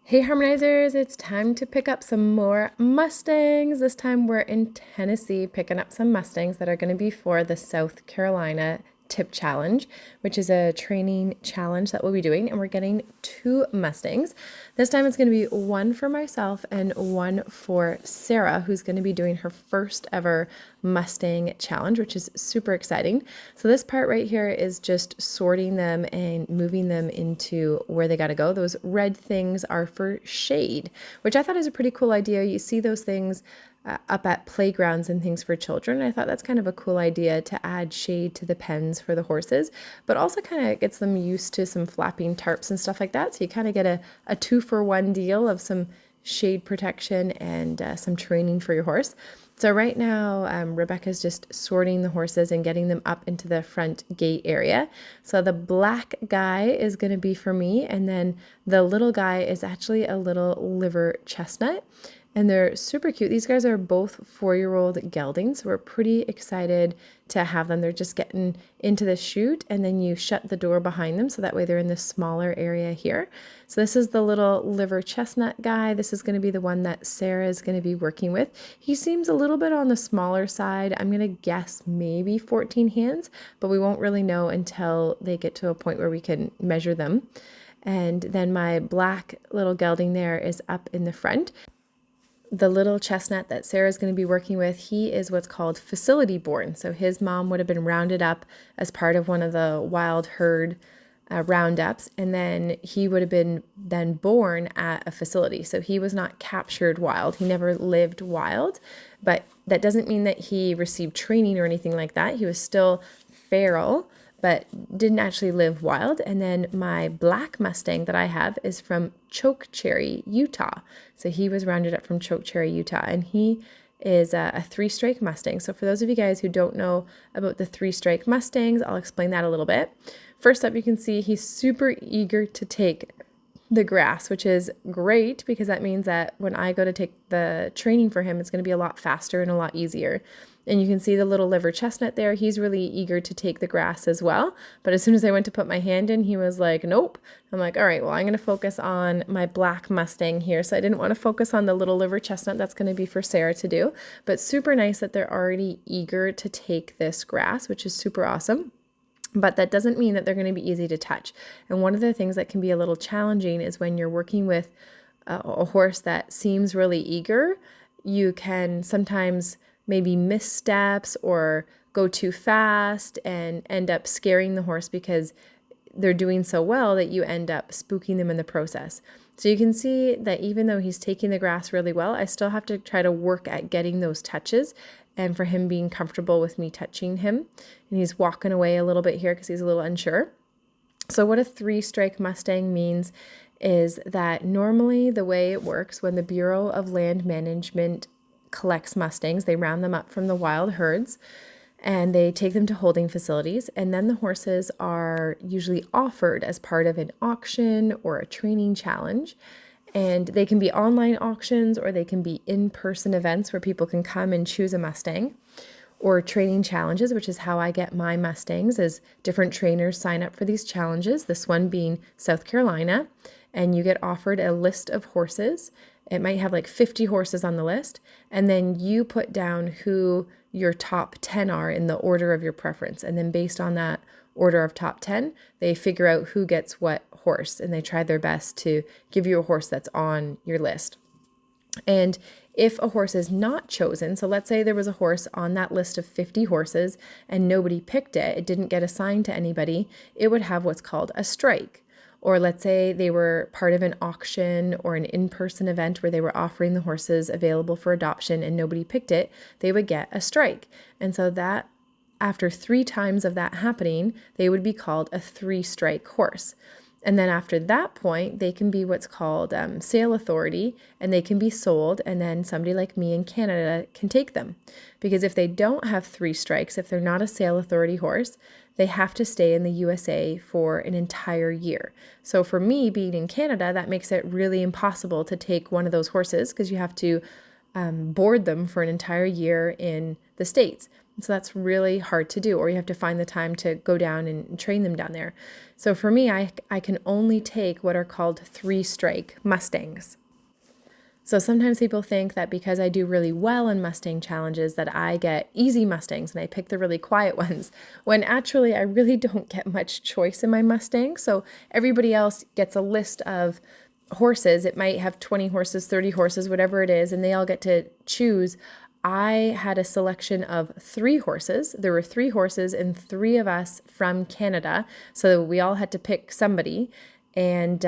Hey Harmonizers, it's time to pick up some more Mustangs. This time we're in Tennessee picking up some Mustangs that are going to be for the South Carolina Tip Challenge, which is a training challenge that we'll be doing, and we're getting 2 Mustangs. This time it's going to be one for myself and one for Sarah, who's going to be doing her first ever Mustang challenge, which is super exciting. So this part right here is just sorting them and moving them into where they got to go. Those red things are for shade, which I thought is a pretty cool idea. You see those things up at playgrounds and things for children. I thought that's kind of a cool idea to add shade to the pens for the horses, but also kind of gets them used to some flapping tarps and stuff like that. So you kind of get a 2-for-1 deal of some shade protection and some training for your horse. So right now, Rebecca's just sorting the horses and getting them up into the front gate area. So the black guy is going to be for me, and then the little guy is actually a little liver chestnut. And they're super cute. These guys are both 4-year-old geldings, so we're pretty excited to have them. They're just getting into the chute, and then you shut the door behind them, so that way they're in this smaller area here. So this is the little liver chestnut guy. This is going to be the one that Sarah is going to be working with. He seems a little bit on the smaller side. I'm going to guess maybe 14 hands, but we won't really know until they get to a point where we can measure them. And then my black little gelding there is up in the front. The little chestnut that Sarah's going to be working with, he is what's called facility born. So his mom would have been rounded up as part of one of the wild herd roundups, and then he would have been then born at a facility. So he was not captured wild. He never lived wild, but that doesn't mean that he received training or anything like that. He was still feral, but didn't actually live wild. And then my black Mustang that I have is from Chokecherry, Utah. So he was rounded up from Chokecherry, Utah, and he is a 3-strike Mustang. So for those of you guys who don't know about the 3-strike Mustangs, I'll explain that a little bit. First up, you can see he's super eager to take the grass, which is great because that means that when I go to take the training for him, it's going to be a lot faster and a lot easier. And you can see the little liver chestnut there. He's really eager to take the grass as well. But as soon as I went to put my hand in, he was like, nope. I'm like, all right, well, I'm going to focus on my black Mustang here. So I didn't want to focus on the little liver chestnut. That's going to be for Sarah to do. But super nice that they're already eager to take this grass, which is super awesome. But that doesn't mean that they're going to be easy to touch. And one of the things that can be a little challenging is when you're working with a horse that seems really eager, you can sometimes maybe missteps or go too fast and end up scaring the horse because they're doing so well that you end up spooking them in the process. So you can see that even though he's taking the grass really well, I still have to try to work at getting those touches and for him being comfortable with me touching him. And he's walking away a little bit here because he's a little unsure. So what a 3-strike Mustang means is that normally the way it works when the Bureau of Land Management collects Mustangs, they round them up from the wild herds and they take them to holding facilities, and then the horses are usually offered as part of an auction or a training challenge. And they can be online auctions or they can be in-person events where people can come and choose a Mustang, or training challenges, which is how I get my Mustangs, as different trainers sign up for these challenges, this one being South Carolina, and you get offered a list of horses. It might have like 50 horses on the list, and then you put down who your top 10 are in the order of your preference. And then based on that order of top 10, they figure out who gets what horse, and they try their best to give you a horse that's on your list. And if a horse is not chosen, so let's say there was a horse on that list of 50 horses and nobody picked it, it didn't get assigned to anybody, it would have what's called a strike. Or let's say they were part of an auction or an in-person event where they were offering the horses available for adoption and nobody picked it, they would get a strike. And so that after 3 times of that happening, they would be called a 3-strike horse. And then after that point, they can be what's called sale authority, and they can be sold, and then somebody like me in Canada can take them. Because if they don't have 3 strikes, if they're not a sale authority horse, they have to stay in the USA for an entire year. So for me, being in Canada, that makes it really impossible to take one of those horses because you have to board them for an entire year in the States. So that's really hard to do, or you have to find the time to go down and train them down there. So for me, I can only take what are called 3-strike Mustangs. So sometimes people think that because I do really well in Mustang challenges that I get easy Mustangs and I pick the really quiet ones, when actually I really don't get much choice in my Mustang. So everybody else gets a list of horses. It might have 20 horses, 30 horses, whatever it is, and they all get to choose. I had a selection of 3 horses. There were 3 horses and 3 of us from Canada. So we all had to pick somebody. And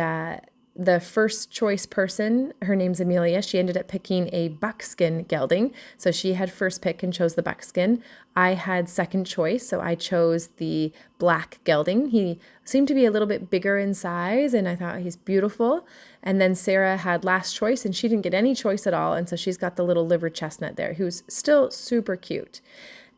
the first choice person, her name's Amelia, she ended up picking a buckskin gelding. So she had first pick and chose the buckskin. I had second choice, so I chose the black gelding. He seemed to be a little bit bigger in size, and I thought he's beautiful. And then Sarah had last choice, and she didn't get any choice at all. And so she's got the little liver chestnut there, who's still super cute.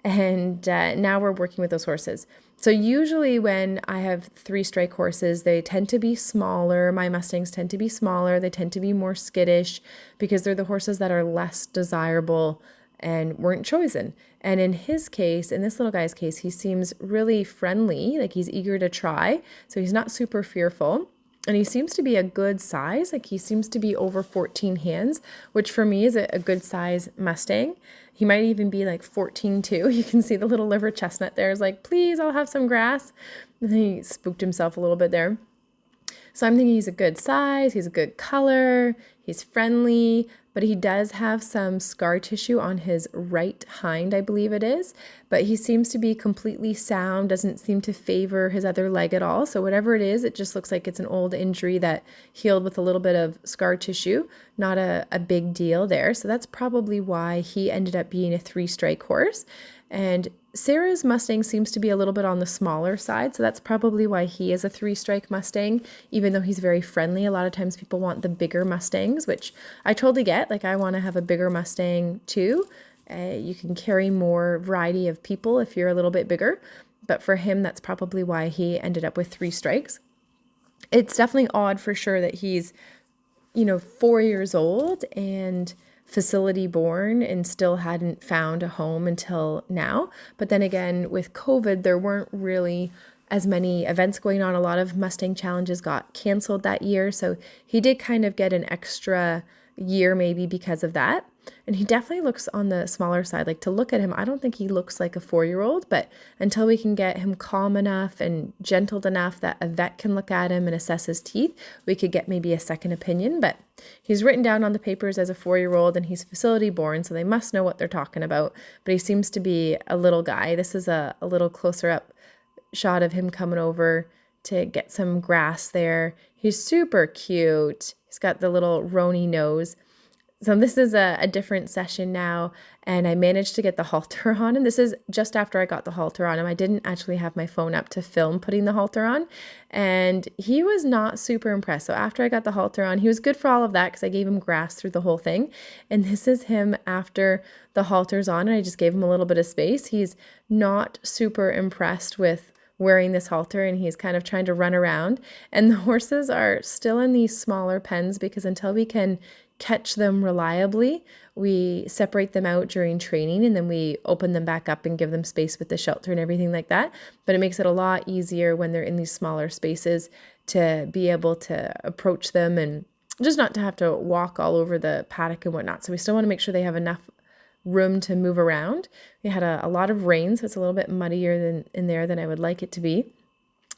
And now we're working with those horses. So usually when I have 3-strike horses, they tend to be smaller. My Mustangs tend to be smaller. They tend to be more skittish because they're the horses that are less desirable and weren't chosen. And in his case, in this little guy's case, he seems really friendly, like he's eager to try. So he's not super fearful. And he seems to be a good size, like he seems to be over 14 hands, which for me is a good size Mustang. He might even be like 14 too. You can see the little liver chestnut there is like, please, I'll have some grass. And then he spooked himself a little bit there. So I'm thinking he's a good size, he's a good color, he's friendly, but he does have some scar tissue on his right hind, I believe it is. But he seems to be completely sound, doesn't seem to favor his other leg at all. So whatever it is, it just looks like it's an old injury that healed with a little bit of scar tissue. Not a big deal there. So that's probably why he ended up being a 3-strike horse. And Sarah's Mustang seems to be a little bit on the smaller side, so that's probably why he is a 3-strike Mustang, even though he's very friendly. A lot of times people want the bigger Mustangs, which I totally get. Like, I want to have a bigger Mustang too. You can carry more variety of people if you're a little bit bigger, but for him, that's probably why he ended up with 3 strikes. It's definitely odd for sure that he's, 4 years old and facility born and still hadn't found a home until now. But then again, with COVID, there weren't really as many events going on. A lot of Mustang challenges got canceled that year. So he did kind of get an extra year maybe because of that. And he definitely looks on the smaller side. Like, to look at him, I don't think he looks like a 4-year-old, but until we can get him calm enough and gentled enough that a vet can look at him and assess his teeth, we could get maybe a second opinion. But he's written down on the papers as a 4-year-old and he's facility born, so they must know what they're talking about. But he seems to be a little guy. This is a little closer up shot of him coming over to get some grass there. He's super cute. He's got the little Roni nose. So this is a different session now, and I managed to get the halter on, and this is just after I got the halter on him. I didn't actually have my phone up to film putting the halter on, and he was not super impressed. So after I got the halter on, he was good for all of that because I gave him grass through the whole thing, and this is him after the halter's on, and I just gave him a little bit of space. He's not super impressed with wearing this halter, and he's kind of trying to run around, and the horses are still in these smaller pens because until we can catch them reliably, we separate them out during training and then we open them back up and give them space with the shelter and everything like that. But it makes it a lot easier when they're in these smaller spaces to be able to approach them and just not to have to walk all over the paddock and whatnot. So we still want to make sure they have enough room to move around. We had a lot of rain, so it's a little bit muddier than in there than I would like it to be.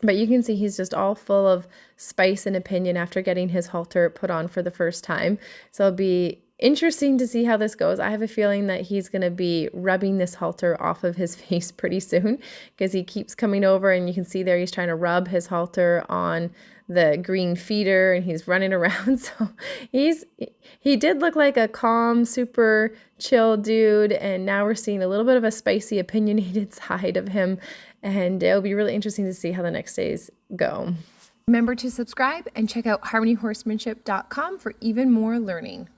But you can see he's just all full of spice and opinion after getting his halter put on for the first time. So it'll be interesting to see how this goes. I have a feeling that he's going to be rubbing this halter off of his face pretty soon because he keeps coming over, and you can see there he's trying to rub his halter on the green feeder and he's running around. So he did look like a calm, super chill dude, and now we're seeing a little bit of a spicy, opinionated side of him, and it'll be really interesting to see how the next days go. Remember to subscribe and check out harmonyhorsemanship.com for even more learning.